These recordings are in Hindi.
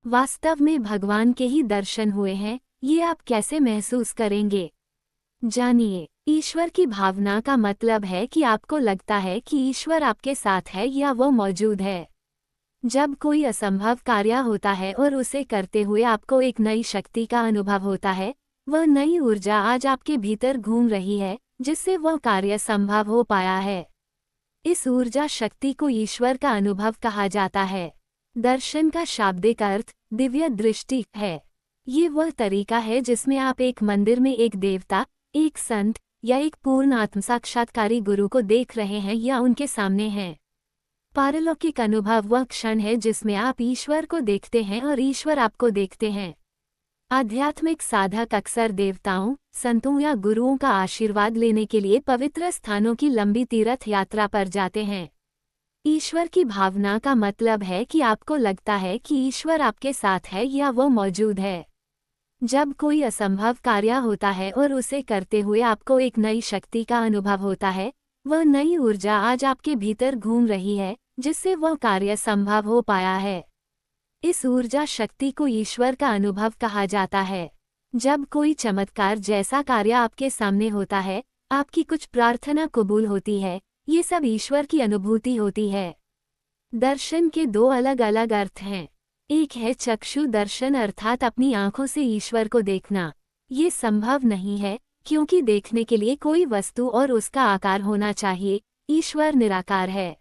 वास्तव में भगवान के ही दर्शन हुए हैं, ये आप कैसे महसूस करेंगे? जानिए, ईश्वर की भावना का मतलब है कि आपको लगता है कि ईश्वर आपके साथ है या वो मौजूद है। जब कोई असंभव कार्य होता है और उसे करते हुए आपको एक नई शक्ति का अनुभव होता है, वह नई ऊर्जा आज आपके भीतर घूम रही है, जिससे वह कार्य संभव हो पाया है। इस ऊर्जा शक्ति को ईश्वर का अनुभव कहा जाता है। दर्शन का शाब्दिक अर्थ दिव्य दृष्टि है। ये वह तरीका है जिसमें आप एक मंदिर में एक देवता, एक संत या एक पूर्ण आत्म साक्षात्कारी गुरु को देख रहे हैं या उनके सामने हैं। पारलौकिक अनुभव वह क्षण है जिसमें आप ईश्वर को देखते हैं और ईश्वर आपको देखते हैं। आध्यात्मिक साधक अक्सर देवताओं, संतों या गुरुओं का आशीर्वाद लेने के लिए पवित्र स्थानों की लंबी तीर्थ यात्रा पर जाते हैं। ईश्वर की भावना का मतलब है कि आपको लगता है कि ईश्वर आपके साथ है या वो मौजूद है। जब कोई असंभव कार्य होता है और उसे करते हुए आपको एक नई शक्ति का अनुभव होता है, वह नई ऊर्जा आज आपके भीतर घूम रही है, जिससे वह कार्य संभव हो पाया है। इस ऊर्जा शक्ति को ईश्वर का अनुभव कहा जाता है। जब कोई चमत्कार जैसा कार्य आपके सामने होता है, आपकी कुछ प्रार्थना कबूल होती है, ये सब ईश्वर की अनुभूति होती है। दर्शन के दो अलग अलग अर्थ हैं। एक है चक्षु दर्शन अर्थात अपनी आंखों से ईश्वर को देखना। ये संभव नहीं है, क्योंकि देखने के लिए कोई वस्तु और उसका आकार होना चाहिए। ईश्वर निराकार है।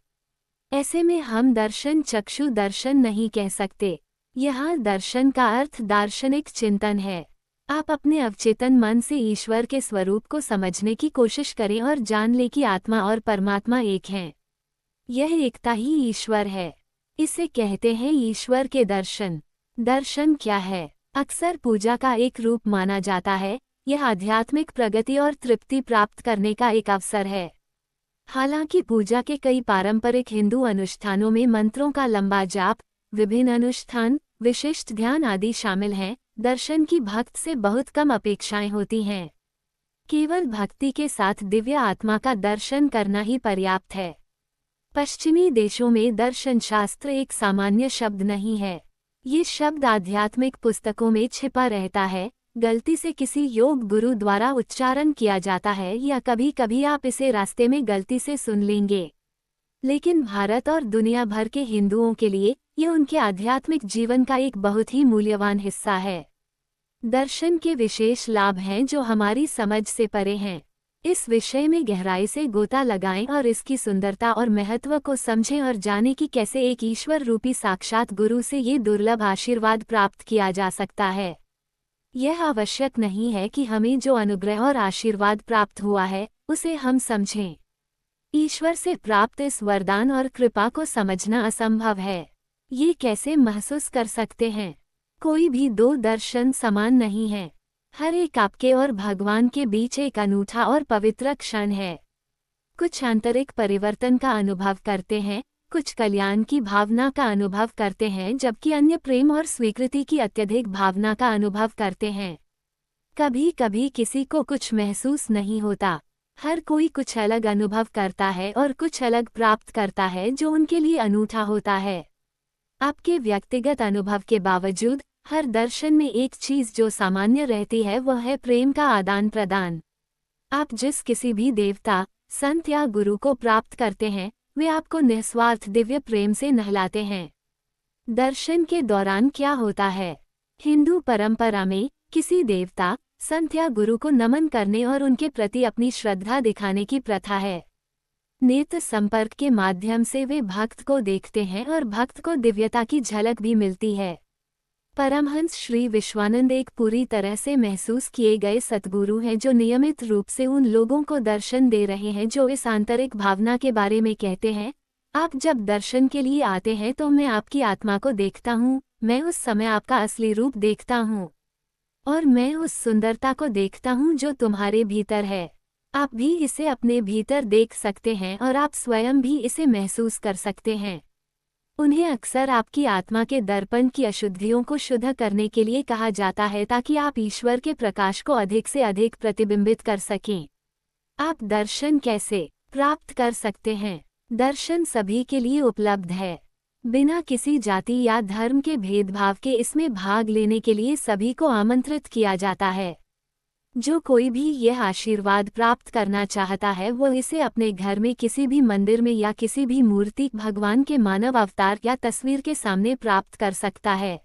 ऐसे में हम दर्शन चक्षु दर्शन नहीं कह सकते। यहाँ दर्शन का अर्थ दार्शनिक चिंतन है। आप अपने अवचेतन मन से ईश्वर के स्वरूप को समझने की कोशिश करें और जान लें कि आत्मा और परमात्मा एक हैं। यह एकता ही ईश्वर है। इसे कहते हैं ईश्वर के दर्शन। दर्शन क्या है? अक्सर पूजा का एक रूप माना जाता है। यह आध्यात्मिक प्रगति और तृप्ति प्राप्त करने का एक अवसर है। हालांकि पूजा के कई पारंपरिक हिंदू अनुष्ठानों में मंत्रों का लंबा जाप, विभिन्न अनुष्ठान, विशिष्ट ध्यान आदि शामिल हैं, दर्शन की भक्त से बहुत कम अपेक्षाएं होती हैं। केवल भक्ति के साथ दिव्य आत्मा का दर्शन करना ही पर्याप्त है। पश्चिमी देशों में दर्शन शास्त्र एक सामान्य शब्द नहीं है। ये शब्द आध्यात्मिक पुस्तकों में छिपा रहता है, गलती से किसी योग गुरु द्वारा उच्चारण किया जाता है या कभी कभी आप इसे रास्ते में गलती से सुन लेंगे। लेकिन भारत और दुनिया भर के हिंदुओं के लिए यह उनके आध्यात्मिक जीवन का एक बहुत ही मूल्यवान हिस्सा है। दर्शन के विशेष लाभ हैं जो हमारी समझ से परे हैं। इस विषय में गहराई से गोता लगाएं और इसकी सुंदरता और महत्व को समझें और जानें कि कैसे एक ईश्वर रूपी साक्षात गुरु से ये दुर्लभ आशीर्वाद प्राप्त किया जा सकता है। यह आवश्यक नहीं है कि हमें जो अनुग्रह और आशीर्वाद प्राप्त हुआ है, उसे हम समझें। ईश्वर से प्राप्त इस वरदान और कृपा को समझना असंभव है। ये कैसे महसूस कर सकते हैं? कोई भी दो दर्शन समान नहीं है। हर एक आपके और भगवान के बीच एक अनूठा और पवित्र क्षण है। कुछ आंतरिक परिवर्तन का अनुभव करते हैं, कुछ कल्याण की भावना का अनुभव करते हैं, जबकि अन्य प्रेम और स्वीकृति की अत्यधिक भावना का अनुभव करते हैं। कभी कभी किसी को कुछ महसूस नहीं होता। हर कोई कुछ अलग अनुभव करता है और कुछ अलग प्राप्त करता है जो उनके लिए अनूठा होता है। आपके व्यक्तिगत अनुभव के बावजूद हर दर्शन में एक चीज जो सामान्य रहती है वह है प्रेम का आदान प्रदान। आप जिस किसी भी देवता, संत या गुरु को प्राप्त करते हैं, वे आपको निस्वार्थ दिव्य प्रेम से नहलाते हैं। दर्शन के दौरान क्या होता है? हिंदू परंपरा में किसी देवता, संत या गुरु को नमन करने और उनके प्रति अपनी श्रद्धा दिखाने की प्रथा है। नेत्र संपर्क के माध्यम से वे भक्त को देखते हैं और भक्त को दिव्यता की झलक भी मिलती है। परमहंस श्री विश्वानंद एक पूरी तरह से महसूस किए गए सद्गुरु हैं जो नियमित रूप से उन लोगों को दर्शन दे रहे हैं जो इस आंतरिक भावना के बारे में कहते हैं, आप जब दर्शन के लिए आते हैं तो मैं आपकी आत्मा को देखता हूँ, मैं उस समय आपका असली रूप देखता हूँ और मैं उस सुंदरता को देखता हूँ जो तुम्हारे भीतर है। आप भी इसे अपने भीतर देख सकते हैं और आप स्वयं भी इसे महसूस कर सकते हैं। उन्हें अक्सर आपकी आत्मा के दर्पण की अशुद्धियों को शुद्ध करने के लिए कहा जाता है ताकि आप ईश्वर के प्रकाश को अधिक से अधिक प्रतिबिंबित कर सकें। आप दर्शन कैसे प्राप्त कर सकते हैं? दर्शन सभी के लिए उपलब्ध है। बिना किसी जाति या धर्म के भेदभाव के इसमें भाग लेने के लिए सभी को आमंत्रित किया जाता है। जो कोई भी यह आशीर्वाद प्राप्त करना चाहता है वो इसे अपने घर में किसी भी मंदिर में या किसी भी मूर्ति भगवान के मानव अवतार या तस्वीर के सामने प्राप्त कर सकता है।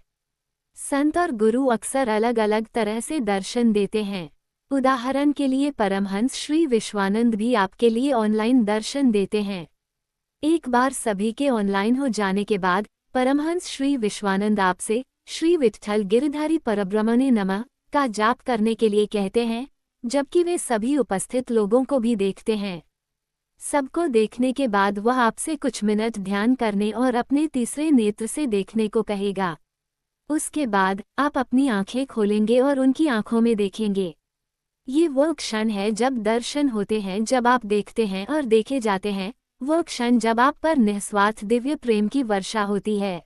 संत और गुरु अक्सर अलग अलग तरह से दर्शन देते हैं। उदाहरण के लिए परमहंस श्री विश्वानंद भी आपके लिए ऑनलाइन दर्शन देते हैं। एक बार सभी के ऑनलाइन हो जाने के बाद परमहंस श्री विश्वानंद आपसे श्री विट्ठल गिरधारी परब्रह्मणे नमः का जाप करने के लिए कहते हैं, जबकि वे सभी उपस्थित लोगों को भी देखते हैं। सबको देखने के बाद वह आपसे कुछ मिनट ध्यान करने और अपने तीसरे नेत्र से देखने को कहेगा। उसके बाद आप अपनी आंखें खोलेंगे और उनकी आंखों में देखेंगे। ये वो क्षण है जब दर्शन होते हैं, जब आप देखते हैं और देखे जाते हैं, वो क्षण जब आप पर निस्वार्थ दिव्य प्रेम की वर्षा होती है।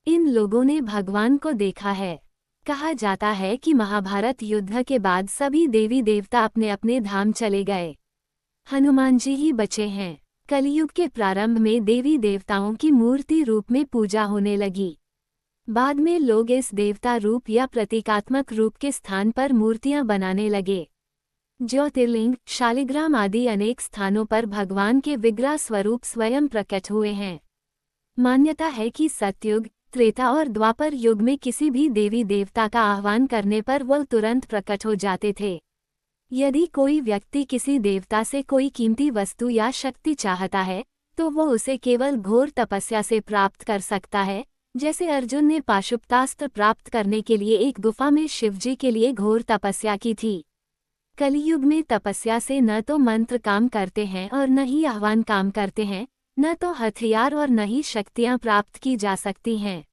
इन लोगों ने भगवान को देखा है। कहा जाता है कि महाभारत युद्ध के बाद सभी देवी देवता अपने अपने धाम चले गए। हनुमान जी ही बचे हैं। कलयुग के प्रारंभ में देवी देवताओं की मूर्ति रूप में पूजा होने लगी। बाद में लोग इस देवता रूप या प्रतीकात्मक रूप के स्थान पर मूर्तियां बनाने लगे। ज्योतिर्लिंग, शालिग्राम आदि अनेक स्थानों पर भगवान के विग्रह स्वरूप स्वयं प्रकट हुए हैं। मान्यता है कि सतयुग, त्रेता और द्वापर युग में किसी भी देवी देवता का आह्वान करने पर वह तुरंत प्रकट हो जाते थे। यदि कोई व्यक्ति किसी देवता से कोई कीमती वस्तु या शक्ति चाहता है तो वो उसे केवल घोर तपस्या से प्राप्त कर सकता है, जैसे अर्जुन ने पाशुपतास्त्र प्राप्त करने के लिए एक गुफा में शिवजी के लिए घोर तपस्या की थी। कलियुग में तपस्या से न तो मंत्र काम करते हैं और न ही आह्वान काम करते हैं, न तो हथियार और न ही शक्तियां प्राप्त की जा सकती हैं।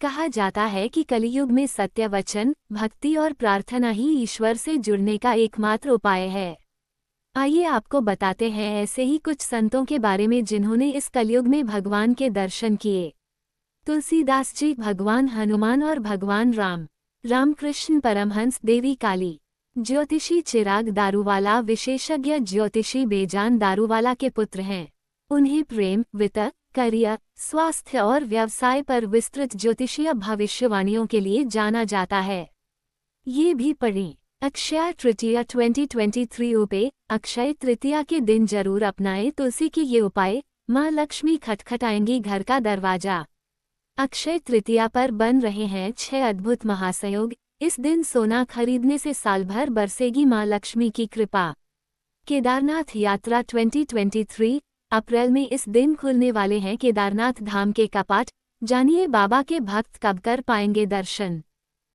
कहा जाता है कि कलियुग में सत्य वचन, भक्ति और प्रार्थना ही ईश्वर से जुड़ने का एकमात्र उपाय है। आइए आपको बताते हैं ऐसे ही कुछ संतों के बारे में जिन्होंने इस कलियुग में भगवान के दर्शन किए। तुलसीदास जी, भगवान हनुमान और भगवान राम, रामकृष्ण परमहंस, देवी काली, ज्योतिषी चिराग दारूवाला विशेषज्ञ ज्योतिषी बेजान दारूवाला के पुत्र हैं। उन्हें प्रेम, वित्त, करियर, स्वास्थ्य और व्यवसाय पर विस्तृत ज्योतिषीय भविष्यवाणियों के लिए जाना जाता है। ये भी पढ़ें। अक्षय तृतीया 2023 उपाय। अक्षय तृतीया के दिन जरूर अपनाएं तुलसी के ये उपाय, माँ लक्ष्मी खटखटाएंगी घर का दरवाजा। अक्षय तृतीया पर बन रहे हैं 6 अद्भुत महासयोग। इस दिन सोना खरीदने से साल भर बरसेगी माँ लक्ष्मी की कृपा। केदारनाथ यात्रा 2023 अप्रैल में इस दिन खुलने वाले हैं केदारनाथ धाम के कपाट। जानिए बाबा के भक्त कब कर पाएंगे दर्शन।